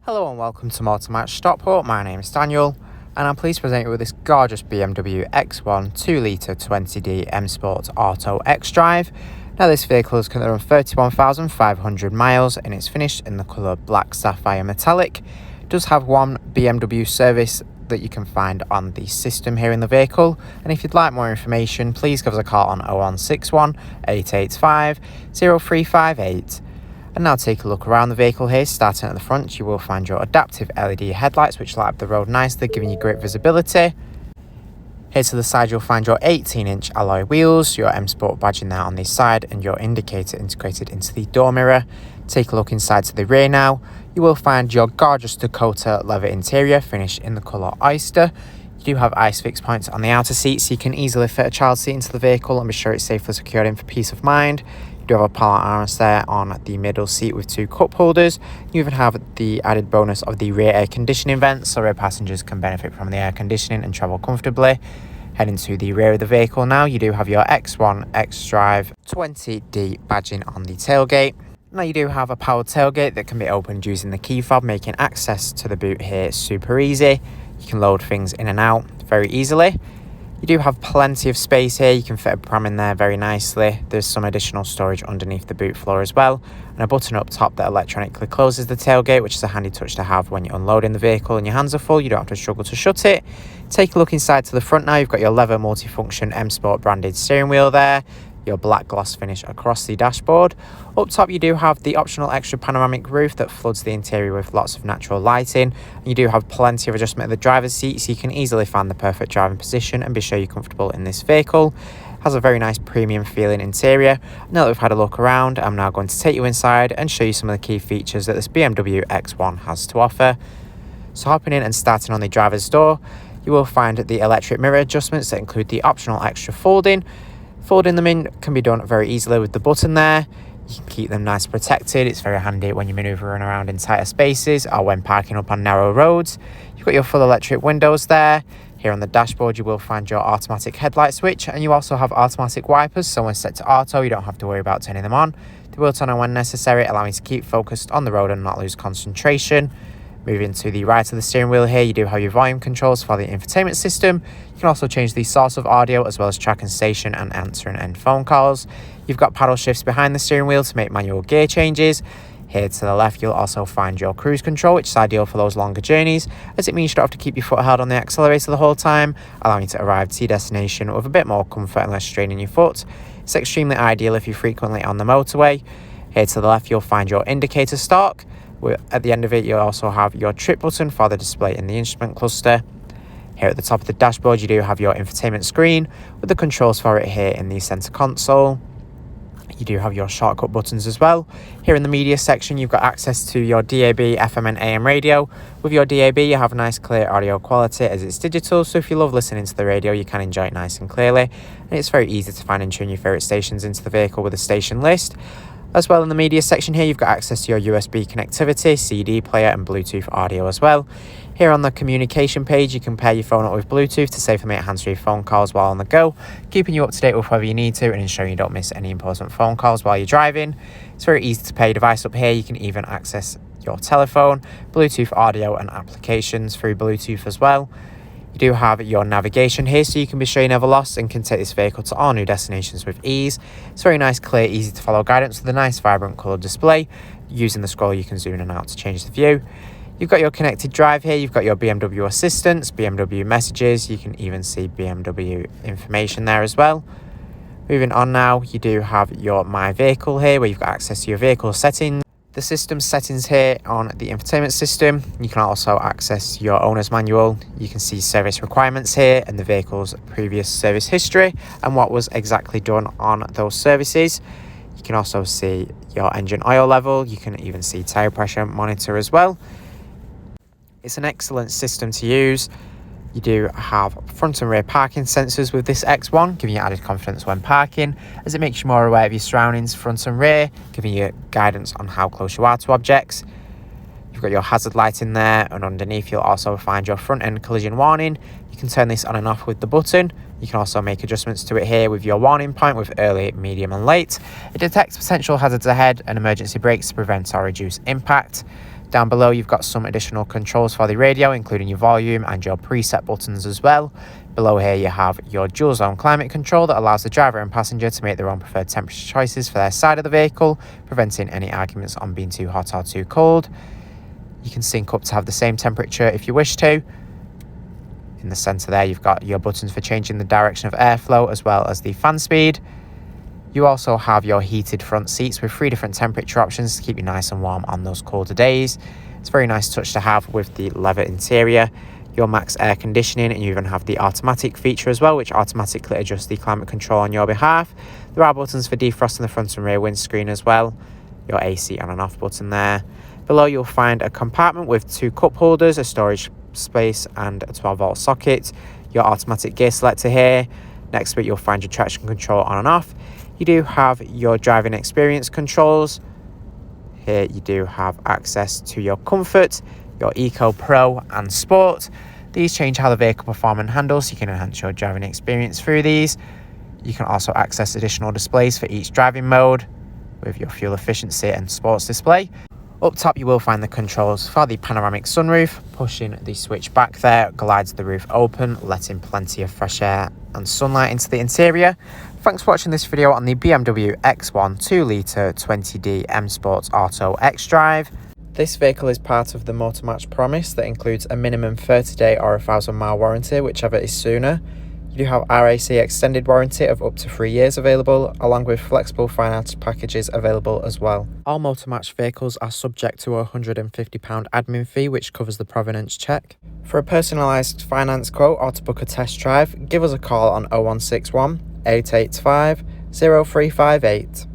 Hello and welcome to Motormatch Stockport. My name is Daniel and I'm pleased to present you with this gorgeous BMW X1 2litre 20D M Sport Auto X-Drive. Now this vehicle is currently on 31,500 miles and it's finished in the colour Black Sapphire Metallic. It does have one BMW service that you can find on the system here in the vehicle, and if you'd like more information please give us a call on 0161 885 0358. And now take a look around the vehicle here. Starting at the front, you will find your adaptive LED headlights which light up the road nicely, giving you great visibility. Here to the side you'll find your 18-inch alloy wheels, your M Sport badging there on the side and your indicator integrated into the door mirror. Take a look inside to the rear now. You will find your gorgeous Dakota leather interior finished in the colour Oyster. You do have ISOFIX points on the outer seat so you can easily fit a child seat into the vehicle and be sure it's safely secured in for peace of mind. You do have a power armrest there on the middle seat with two cup holders. You even have the added bonus of the rear air conditioning vents so rear passengers can benefit from the air conditioning and travel comfortably. Heading to the rear of the vehicle now, you do have your X1 X-Drive 20D badging on the tailgate. Now you do have a powered tailgate that can be opened using the key fob, making access to the boot here super easy. You can load things in and out very easily. You do have plenty of space here. You can fit a pram in there very nicely. There's some additional storage underneath the boot floor as well, and a button up top that electronically closes the tailgate, which is a handy touch to have when you're unloading the vehicle and your hands are full. You don't have to struggle to shut it. Take a look inside to the front now. You've got your leather multifunction M Sport branded steering wheel there, your black gloss finish across the dashboard. Up top you do have the optional extra panoramic roof that floods the interior with lots of natural lighting. And you do have plenty of adjustment at the driver's seat so you can easily find the perfect driving position and be sure you're comfortable in this vehicle. It has a very nice premium feeling interior. Now that we've had a look around, I'm now going to take you inside and show you some of the key features that this BMW X1 has to offer. So hopping in and starting on the driver's door, you will find the electric mirror adjustments that include the optional extra folding. Folding them in can be done very easily with the button there. You can keep them nice and protected. It's very handy when you're manoeuvring around in tighter spaces or when parking up on narrow roads. You've got your full electric windows there. Here on the dashboard you will find your automatic headlight switch, and you also have automatic wipers, so when set to auto you don't have to worry about turning them on. They will turn on when necessary, allowing you to keep focused on the road and not lose concentration. Moving to the right of the steering wheel here, you do have your volume controls for the infotainment system. You can also change the source of audio as well as track and station and answer and end phone calls. You've got paddle shifts behind the steering wheel to make manual gear changes. Here to the left you'll also find your cruise control, which is ideal for those longer journeys as it means you don't have to keep your foot held on the accelerator the whole time, allowing you to arrive to your destination with a bit more comfort and less strain in your foot. It's extremely ideal if you're frequently on the motorway. Here to the left you'll find your indicator stalk. At the end of it you'll also have your trip button for the display in the instrument cluster. Here at the top of the dashboard you do have your infotainment screen with the controls for it here in the center console. You do have your shortcut buttons as well. Here in the media section you've got access to your DAB, FM and AM radio. With your DAB you have a nice clear audio quality as it's digital, so if you love listening to the radio you can enjoy it nice and clearly, and it's very easy to find and tune your favourite stations into the vehicle with a station list. As well in the media section here you've got access to your USB connectivity, CD player and Bluetooth audio as well. Here on the communication page you can pair your phone up with Bluetooth to safely make hands-free phone calls while on the go, keeping you up to date with whatever you need to and ensuring you don't miss any important phone calls while you're driving. It's very easy to pair your device up here. You can even access your telephone, Bluetooth audio and applications through Bluetooth as well. You do have your navigation here so you can be sure you're never lost and can take this vehicle to all new destinations with ease. It's very nice, clear, easy to follow guidance with a nice vibrant coloured display. Using the scroll you can zoom in and out to change the view. You've got your connected drive here, you've got your BMW assistance, BMW messages, you can even see BMW information there as well. Moving on now, you do have your My Vehicle here where you've got access to your vehicle settings. The system settings here on the infotainment system. You can also access your owner's manual. You can see service requirements here and the vehicle's previous service history and what was exactly done on those services. You can also see your engine oil level. You can even see tyre pressure monitor as well. It's an excellent system to use. You do have front and rear parking sensors with this X1, giving you added confidence when parking, as it makes you more aware of your surroundings front and rear, giving you guidance on how close you are to objects. You've got your hazard light in there, and underneath you'll also find your front end collision warning. You can turn this on and off with the button. You can also make adjustments to it here with your warning point with early, medium and late. It detects potential hazards ahead and emergency brakes to prevent or reduce impact. Down below you've got some additional controls for the radio, including your volume and your preset buttons as well. Below here you have your dual zone climate control that allows the driver and passenger to make their own preferred temperature choices for their side of the vehicle, preventing any arguments on being too hot or too cold. You can sync up to have the same temperature if you wish to. In the centre there you've got your buttons for changing the direction of airflow as well as the fan speed. You also have your heated front seats with 3 different temperature options to keep you nice and warm on those colder days. It's a very nice touch to have with the leather interior. Your max air conditioning, and you even have the automatic feature as well, which automatically adjusts the climate control on your behalf. There are buttons for defrosting the front and rear windscreen as well. Your AC on and off button there. Below you'll find a compartment with 2 cup holders, a storage space and a 12-volt socket. Your automatic gear selector here. Next to it you'll find your traction control on and off. You do have your driving experience controls. Here you do have access to your comfort, your Eco Pro and Sport. These change how the vehicle performs and handles, so you can enhance your driving experience through these. You can also access additional displays for each driving mode with your fuel efficiency and sports display. Up top you will find the controls for the panoramic sunroof. Pushing the switch back there glides the roof open, letting plenty of fresh air and sunlight into the interior. Thanks for watching this video on the BMW X1 2-litre 20D M Sport Auto X-Drive. This vehicle is part of the Motormatch promise that includes a minimum 30-day or 1,000-mile warranty, whichever is sooner. You do have RAC extended warranty of up to 3 years available, along with flexible finance packages available as well. All Motormatch vehicles are subject to a £150 admin fee, which covers the provenance check. For a personalised finance quote or to book a test drive, give us a call on 0161 885 0358.